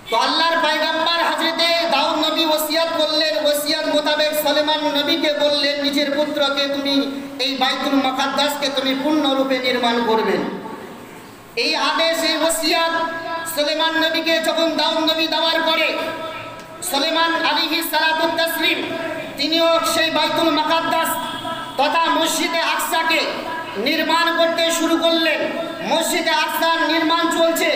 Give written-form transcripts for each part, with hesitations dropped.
তো আল্লাহর পয়গম্বর হযরতে দাউদ নবী ওসিয়ত করলেন, ওসিয়ত মোতাবেক সুলাইমান নবীকে বললেন নিজের পুত্রকে তুমি এই বাইতুল মুকাদ্দাসকে তুমি পূর্ণরূপে নির্মাণ করবেন। এই আদেশ, এই ওসিয়ত সুলাইমান নবীকে যখন দাউদ নবী দেওয়ার পরে সুলাইমান আলাইহিস সালাতুত তাসলিম তিনিও সেই বাইতুল মুকাদ্দাস তথা মসজিদে আকসাকে নির্মাণ করতে শুরু করলেন। মসজিদে আকসার নির্মাণ চলছে।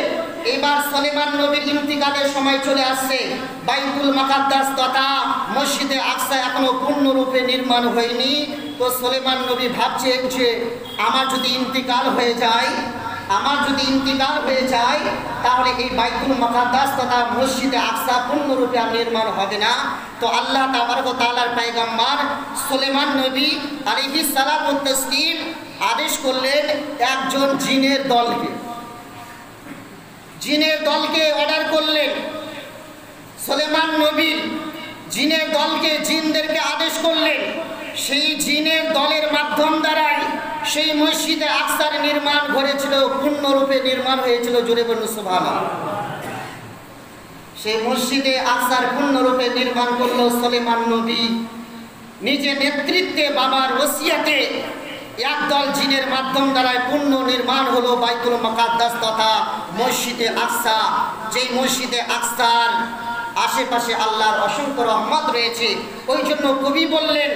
এবার সুলাইমান নবীর ইন্তিকালের সময় চলে আসছে। বাইতুল মুকাদ্দাস তথা মসজিদে আকসা এখনো পূর্ণরূপে নির্মাণ হয়নি। তো সুলাইমান নবী ভাবছেন যে আমার যদি ইন্তিকাল হয়ে যায় তাহলে এই বাইতুল মুকাদ্দাস তথা মসজিদে আকসা পূর্ণরূপে নির্মাণ হবে না। তো আল্লাহ তাবারক ওয়া তাআলার পয়গম্বর সুলাইমান নবী আলাইহিস সালাতুত তাসলিম আদেশ করলেন একজন জিনের দলকে অর্ডার করলেন। সুলাইমান নবী জিনদেরকে আদেশ করলেন সেই জিনের দলের মাধ্যম দ্বারাই সেই মসজিদে আকসার নির্মাণ হয়েছিল, পূর্ণরূপে নির্মাণ হয়েছিল। জোরে বলুন সুবহানাল্লাহ। সেই মসজিদে আকসার পূর্ণরূপে নির্মাণ করলো সুলাইমান নবী নিজের নেতৃত্বে, বাবার ওসিয়তে একদল জিনের মাধ্যম দ্বারা পূর্ণ নির্মাণ হলো বাইতুল মুকাদ্দাস তথা মসজিদে আকসা। যেই মসজিদে আকসার আশেপাশে আল্লাহর অসংখ্য রহমত রয়েছে। ওই জন্য কবি বললেন